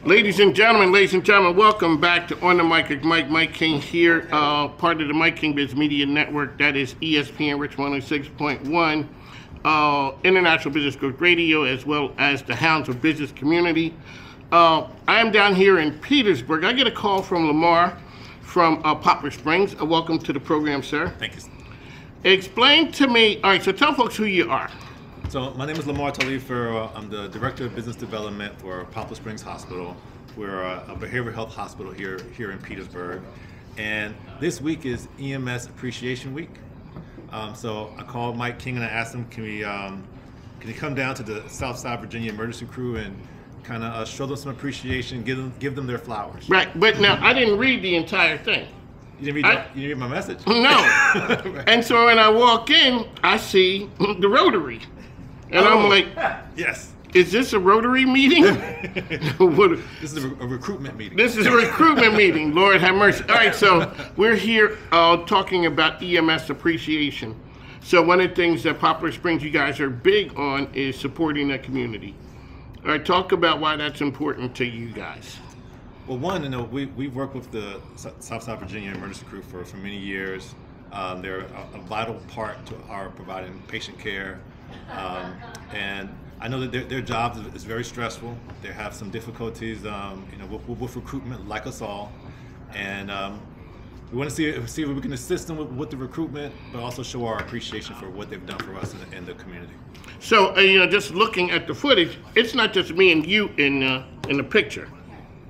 Ladies and gentlemen, welcome back to On the Mic with Mike King here, part of the Mike King Biz Media Network. That is ESPN Richmond 106.1, International Business Growth Radio, as well as the Hounds of Business Community. I am down here in Petersburg. I get a call from Lamar from Poplar Springs. Welcome to the program, sir. Thank you. Explain to me, all right, so tell folks who you are. So my name is Lamar Talifer. I'm the Director of Business Development for Poplar Springs Hospital. We're a behavioral health hospital here in Petersburg. And this week is EMS Appreciation Week. So I called Mike King and I asked him, can he come down to the Southside Virginia Emergency Crew and kind of show them some appreciation, give them their flowers. Right, but now I didn't read the entire thing. You didn't read my message? No. Right. And so when I walk in, I see the Rotary. And I'm like, yes. Is this a Rotary meeting? This is a recruitment meeting. This is a recruitment meeting. Lord have mercy. All right, so we're here talking about EMS appreciation. So one of the things that Poplar Springs, you guys are big on is supporting the community. All right, talk about why that's important to you guys. Well, one, we've worked with the Southside Virginia Emergency Crew for many years. They're a vital part to our providing patient care. And I know that their job is very stressful. They have some difficulties, with recruitment, like us all. And we want to see if we can assist them with the recruitment, but also show our appreciation for what they've done for us in the community. So, just looking at the footage, it's not just me and you in the picture.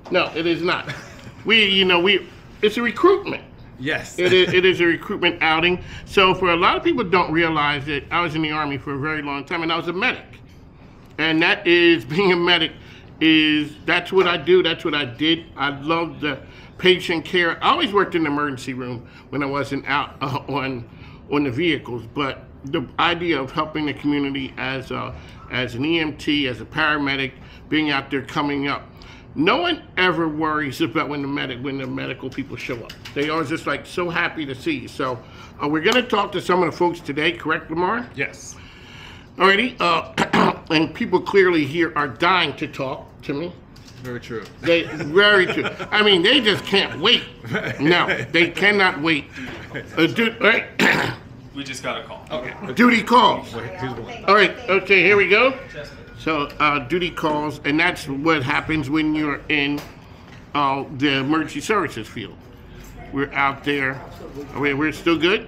No, it is not. It's a recruitment. Yes. It is a recruitment outing. So for a lot of people don't realize that I was in the Army for a very long time and I was a medic. And that is, being a medic that's what I do, that's what I did. I love the patient care. I always worked in the emergency room when I wasn't out on the vehicles, but the idea of helping the community as an EMT, as a paramedic, being out there coming up. No one ever worries about when the medical people show up. They are just like so happy to see you. So we're going to talk to some of the folks today, correct, Lamar? Yes. Alrighty, and people clearly here are dying to talk to me. Very true. Very true. I mean, they just can't wait. No, they cannot wait. Right? We just got a call. Okay. Duty calls. Here's one. All right. Okay. Here we go. So duty calls, and that's what happens when you're in the emergency services field. We're out there. We're still good?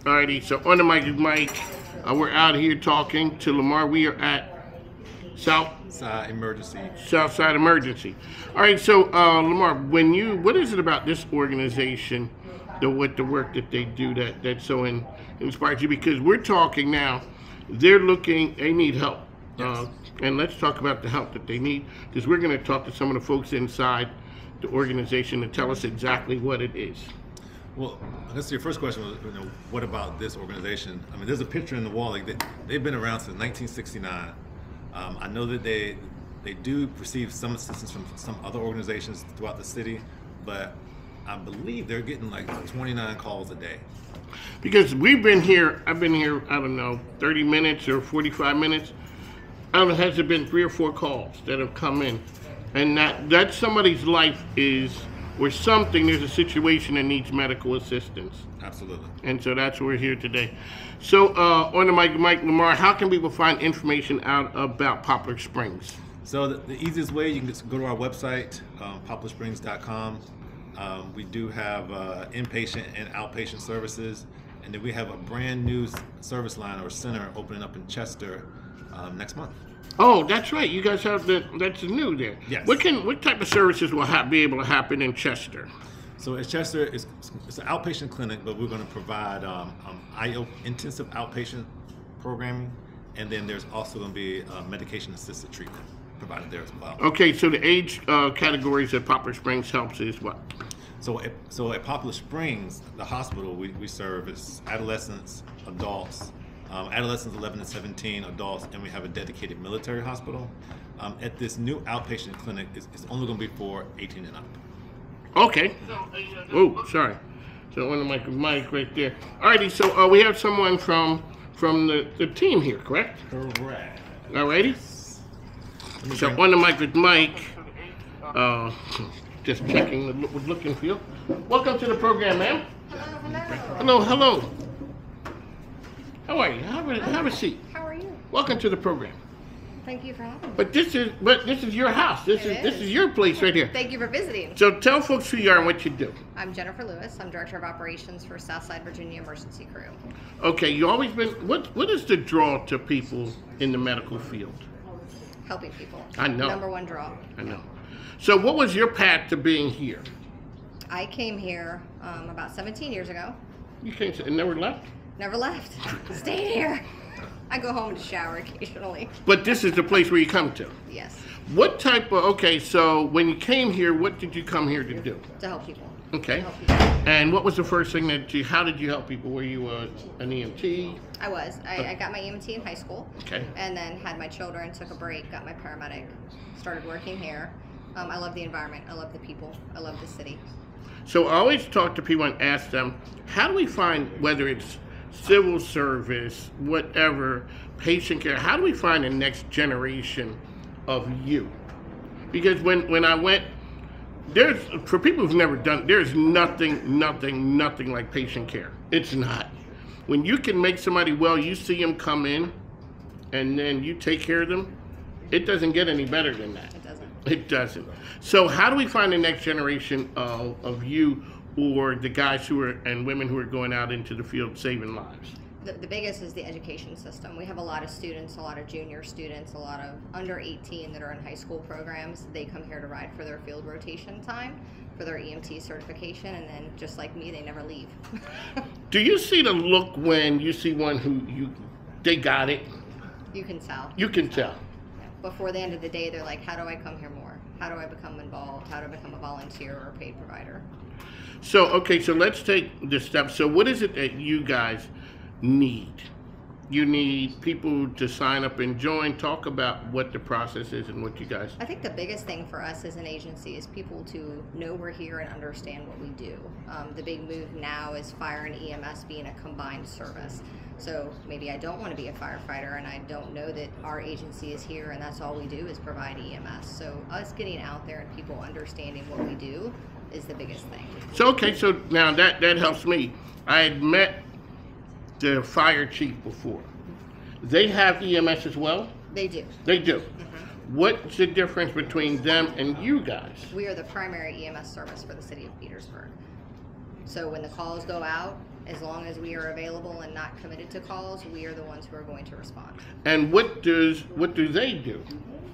Alrighty, so on the mic is Mike. We're out here talking to Lamar. We are at Southside Emergency. Southside Emergency. All right, so Lamar, what is it about this organization, the work that they do that so inspires you? Because we're talking now, they need help. Yes. And let's talk about the help that they need, because we're going to talk to some of the folks inside the organization to tell us exactly what it is. Well, I guess your first question was, what about this organization? I mean, there's a picture in the wall. They've been around since 1969. I know that they do receive some assistance from some other organizations throughout the city, but I believe they're getting like 29 calls a day. Because I've been here, I don't know, 30 minutes or 45 minutes. I don't know, has there been 3 or 4 calls that have come in? And that somebody's life or something, there's a situation that needs medical assistance. Absolutely. And so that's why we're here today. So on the mic, Mike Lamar, how can people find information out about Poplar Springs? So the easiest way, you can just go to our website, poplarsprings.com. We do have inpatient and outpatient services. And then we have a brand new service line or center opening up in Chester next month. Oh, that's right. You guys have that's new there. Yes. What type of services will be able to happen in Chester? So in Chester, it's an outpatient clinic, but we're going to provide intensive outpatient programming, and then there's also going to be medication-assisted treatment provided there as well. Okay, so the age categories that Poplar Springs helps is what? So at Poplar Springs, the hospital we serve is adolescents, adults, adolescents 11 to 17, adults, and we have a dedicated military hospital. At this new outpatient clinic, it's only going to be for 18 and up. Okay. Oh, sorry. So on the mic right there. Alrighty, so we have someone from the team here, correct? Correct. Alrighty. So on the mic with Mike. Just checking the look and feel. Welcome to the program, ma'am. Hello. Hello. How are you? Have a seat. How are you? Welcome to the program. Thank you for having me. But this is your house. This is your place right here. Thank you for visiting. So tell folks who you are and what you do. I'm Jennifer Lewis. I'm Director of Operations for Southside Virginia Emergency Crew. Okay, you always been. What is the draw to people in the medical field? Helping people. I know. Number one draw. I know. So what was your path to being here? I came here about 17 years ago. You came and never left? Never left. Stayed here. I go home to shower occasionally. But this is the place where you come to. Yes. What type of, okay, so when you came here, what did you come here to do? To help people. Okay. To help people. And what was the first thing how did you help people? Were you an EMT? I was. I got my EMT in high school. Okay. And then had my children, took a break, got my paramedic, started working here. I love the environment. I love the people. I love the city. So I always talk to people and ask them, how do we find, whether it's civil service, whatever, patient care, how do we find the next generation of you? Because when I went, for people who've never done, there's nothing like patient care. It's not. When you can make somebody well, you see them come in, and then you take care of them, it doesn't get any better than that. It doesn't. It doesn't. So how do we find the next generation of you or the guys and women who are going out into the field saving lives? The biggest is the education system. We have a lot of students, a lot of junior students, a lot of under 18 that are in high school programs. They come here to ride for their field rotation time, for their EMT certification, and then just like me, they never leave. Do you see the look when you see one who they got it? You can tell. You can tell. Before the end of the day, they're like, how do I come here more? How do I become involved? How do I become a volunteer or a paid provider? So, okay, so let's take the steps. So what is it that you guys need? You need people to sign up and join. Talk about what the process is and what you guys... I think the biggest thing for us as an agency is people to know we're here and understand what we do. The big move now is fire and EMS being a combined service. So maybe I don't want to be a firefighter and I don't know that our agency is here and that's all we do is provide EMS. So us getting out there and people understanding what we do is the biggest thing. So, okay, so now that helps me. I had met the fire chief before. They have EMS as well? They do. They do. What's the difference between them and you guys? We are the primary EMS service for the city of Petersburg. So when the calls go out, as long as we are available and not committed to calls, we are the ones who are going to respond. And what do they do?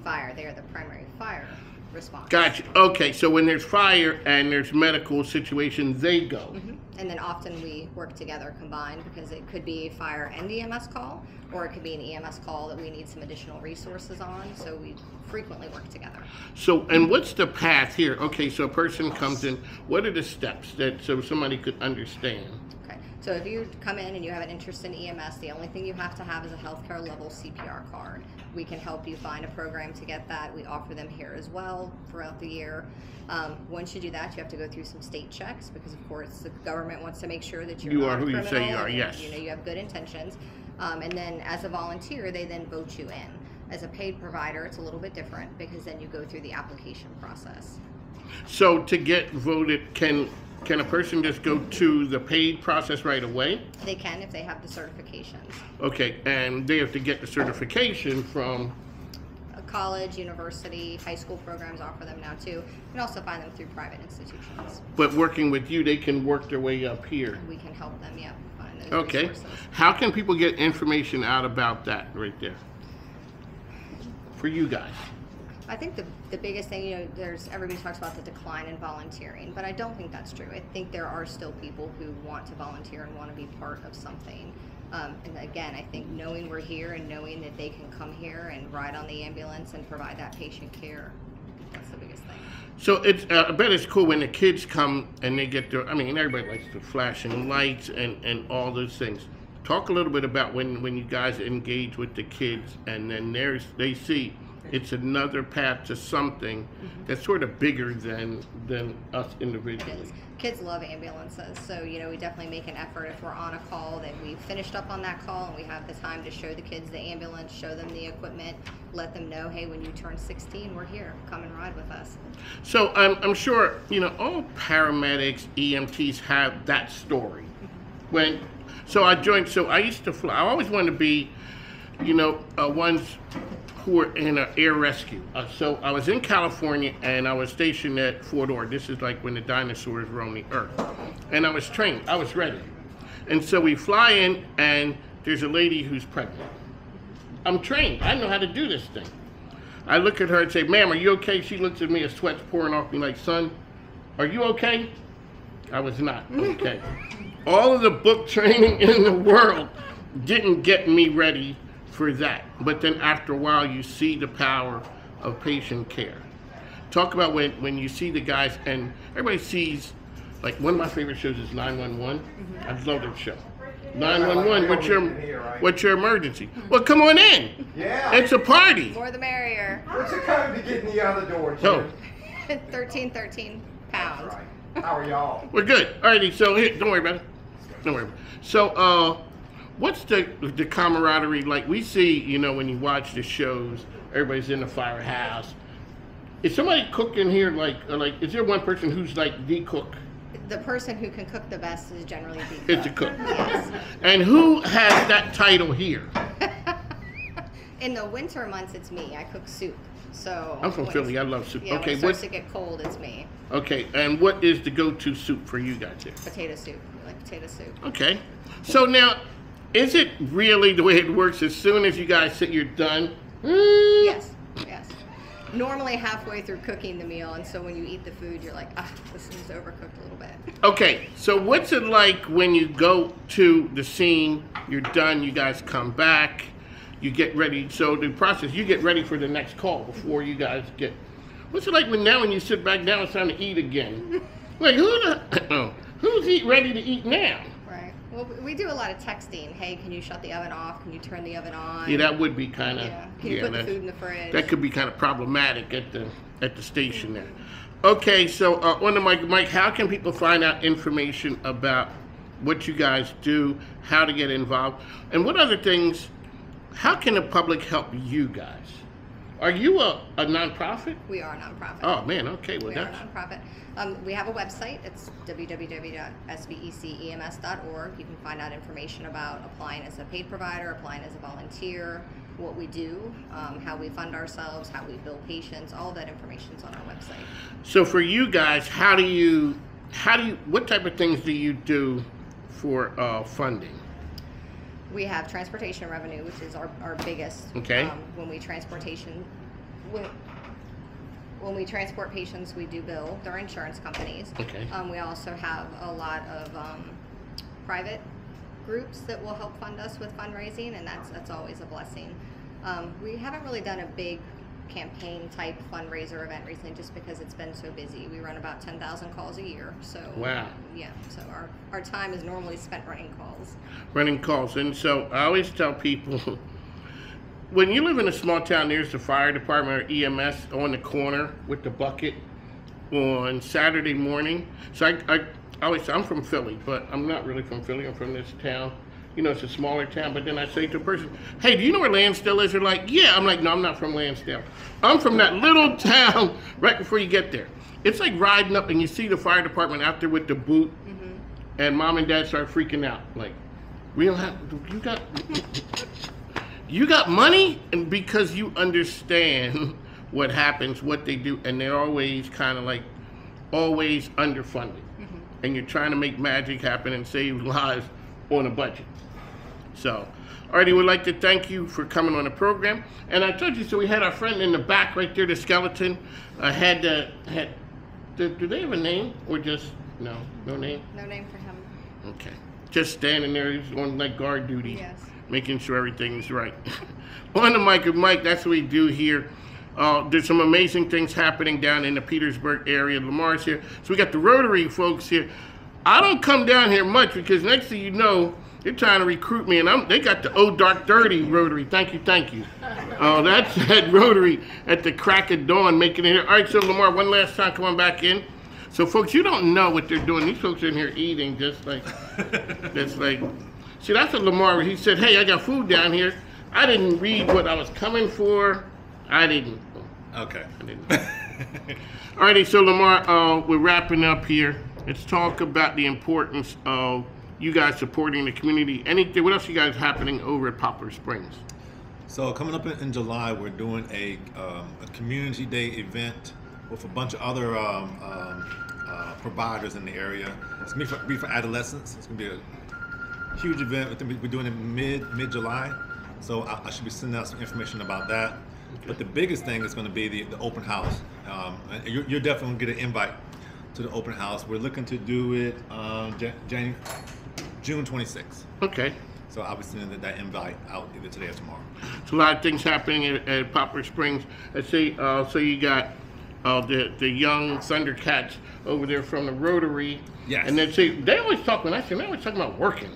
Fire, they are the primary fire response. Gotcha. Okay, so when there's fire and there's medical situations, they go. And then often we work together combined because it could be fire and EMS call, or it could be an EMS call that we need some additional resources on, so we frequently work together. So, and what's the path here? Okay, so a person comes in, what are the steps so somebody could understand? Okay, so if you come in and you have an interest in EMS, the only thing you have to have is a healthcare level CPR card. We can help you find a program to get that. We offer them here as well throughout the year. Once you do that, you have to go through some state checks because, of course, the government wants to make sure that you're not are who you criminal say you are. and, Yes. you know, you have good intentions. And then as a volunteer, they then vote you in. As a paid provider, it's a little bit different because then you go through the application process. So to get voted, can a person just go to the paid process right away? They can if they have the certifications. Okay, and they have to get the certification from... A college, university, high school programs offer them now too. You can also find them through private institutions. But working with you, they can work their way up here. We can help them, yeah, find those Okay. resources. How can people get information out about that right there? For you guys. I think the biggest thing, you know, everybody talks about the decline in volunteering, but I don't think that's true. I think there are still people who want to volunteer and want to be part of something. And again, I think knowing we're here and knowing that they can come here and ride on the ambulance and provide that patient care, that's the biggest thing. So I bet it's cool when the kids come and they get their, I mean, everybody likes the flashing lights and all those things. Talk a little bit about when you guys engage with the kids and then they see it's another path to something that's sort of bigger than us individually. It is. kids love ambulances, so we definitely make an effort if we're on a call that we've finished up on that call and we have the time to show the kids the ambulance, show them the equipment, let them know, hey, when you turn 16, we're here, come and ride with us. So I'm sure all paramedics, EMTs have that story. So I used to fly. I always wanted to be ones who were in an air rescue. So I was in California and I was stationed at Fort Ord. This is like when the dinosaurs were on the earth. And I was trained, I was ready. And so we fly in and there's a lady who's pregnant. I'm trained, I know how to do this thing. I look at her and say, ma'am, are you okay? She looks at me, a sweat's pouring off me like, son, are you okay? I was not okay. All of the book training in the world didn't get me ready for that. But then after a while, you see the power of patient care. Talk about when you see the guys, and everybody sees, like one of my favorite shows is 911. I love that show. 911, what's your emergency? Well, come on in. Yeah. It's a party. More the merrier. What's the code to get in the other door, Oh, Jim? 1313 pounds. Right. How are y'all? we're good. Alrighty, so here, don't worry about it. Don't worry about it. So, what's the camaraderie like? We see, when you watch the shows, everybody's in the firehouse. Is somebody cooking here? Like, is there one person who's like the cook? The person who can cook the best is generally the cook. It's a cook. Yes. And who has that title here? In the winter months, it's me. I cook soup. So I'm from when Philly. I it's- love soup. Yeah, Okay, when it starts to get cold, it's me. Okay, and what is the go-to soup for you guys here? Potato soup. We like potato soup. Okay, so now, is it really the way it works? As soon as you guys say you're done, Yes. Yes. Normally halfway through cooking the meal, and so when you eat the food, you're like, this is overcooked a little bit. Okay, so what's it like when you go to the scene, you're done, you guys come back, you get ready, so the process, you get ready for the next call before you guys get, what's it like when you sit back down, it's time to eat again? Like, who's ready to eat now? Right. Well, we do a lot of texting. Hey, can you shut the oven off? Can you turn the oven on? Yeah, that would be kind of, Yeah. Can you put the food in the fridge? that could be kind of problematic at the station there. Okay, so on the mic, Mike, how can people find out information about what you guys do, how to get involved, and what other things, how can the public help you guys? Are you a nonprofit? We are a nonprofit. Oh man, okay, well We are a that's, nonprofit. We have a website. It's www.sbecems.org. You can find out information about applying as a paid provider, applying as a volunteer, what we do, how we fund ourselves, how we bill patients. All of that information is on our website. so for you guys, what type of things do you do for funding? We have transportation revenue, which is our biggest. Okay. When we transport patients, we do bill their insurance companies. Okay. We also have a lot of private groups that will help fund us with fundraising, and that's always a blessing. We haven't really done a big campaign type fundraiser event recently just because it's been so busy. We run about 10,000 calls a year, so Wow. Yeah, so our time is normally spent running calls. Running calls. And so I always tell people, when you live in a small town, there's the fire department or EMS on the corner with the bucket on Saturday morning. So I always say, I'm from Philly, but I'm not really from Philly. I'm from this town. It's a smaller town, but then I say to a person, hey, do you know where Lansdale is? They're like, yeah. I'm like, no, I'm not from Lansdale. I'm from that little town right before you get there. It's like riding up and you see the fire department out there with the boot, and mom and dad start freaking out. Like, you got money? And because you understand what happens, what they do, and they're always kind of like, always underfunded. And you're trying to make magic happen and save lives on a budget. So, alrighty, we'd like to thank you for coming on the program. And I told you, so we had our friend in the back right there, the skeleton, do they have a name or just, no name? No name for him. Okay. Just standing there, he's on like guard duty, Yes. making sure everything's right. On the mic with Mike, that's what we do here. There's some amazing things happening down in the Petersburg area. Lamar's here. So we got the Rotary folks here. I don't come down here much because next thing you know, they're trying to recruit me, and they got the old dark dirty Rotary. Thank you. That's that Rotary at the crack of dawn making it here. All right, so Lamar, one last time, come on back in. So, folks, you don't know what they're doing. These folks are in here eating just like, see, that's what Lamar, he said, hey, I got food down here. I didn't read what I was coming for. I didn't. Okay. Alrighty, so Lamar, we're wrapping up here. Let's talk about the importance of you guys supporting the community. Anything? What else you guys happening over at Poplar Springs? So coming up in July, we're doing a community day event with a bunch of other providers in the area. It's gonna be for adolescents. It's gonna be a huge event. We're doing it mid July. So I should be sending out some information about that. Okay. But the biggest thing is going to be the open house. You're definitely going to get an invite to the open house. We're looking to do it June 26th. Okay. So I'll be sending that invite out either today or tomorrow. So a lot of things happening at Poplar Springs. Let's see. So you got the young Thundercats over there from the Rotary. Yes. And then they always talk when I say they always talking about working.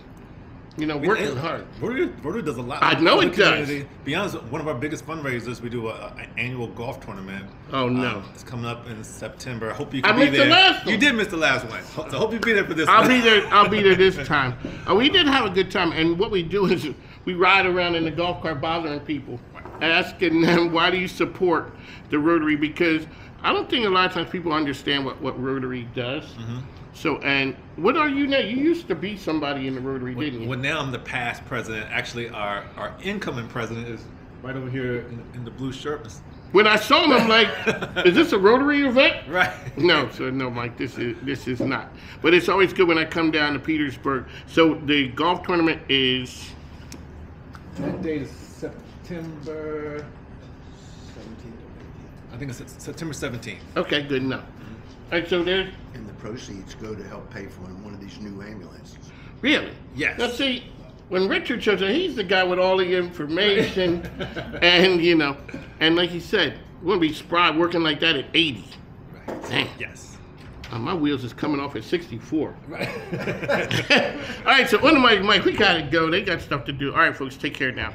You know, working hard. Rotary does a lot. I know it does. Be honest, one of our biggest fundraisers, we do an annual golf tournament. Oh no! It's coming up in September. I hope you can be there. The last one. You did miss the last one, so I hope you be there for this. I'll be there. I'll be there this time. We did have a good time, and what we do is we ride around in the golf cart bothering people, asking them why do you support the Rotary, because I don't think a lot of times people understand what Rotary does. Mm-hmm. So, and what are you now? You used to be somebody in the Rotary, didn't you? Well, now I'm the past president. Actually, our incoming president is right over here in the blue shirt. When I saw him, I'm like, is this a Rotary event? Right. No, so no, Mike, this is not. But it's always good when I come down to Petersburg. So the golf tournament is? That date is September 17th. I think it's September 17th. Okay, good enough. All right, so there's. And the proceeds go to help pay for one of these new ambulances. Really? Yes. Now see, when Richard shows up, he's the guy with all the information, and you know, and like he said, we're gonna be spry working like that at 80. Right. Damn. Yes. My wheels is coming off at 64. Right. All right, so on the mic, Mike, we gotta go. They got stuff to do. All right, folks, take care now.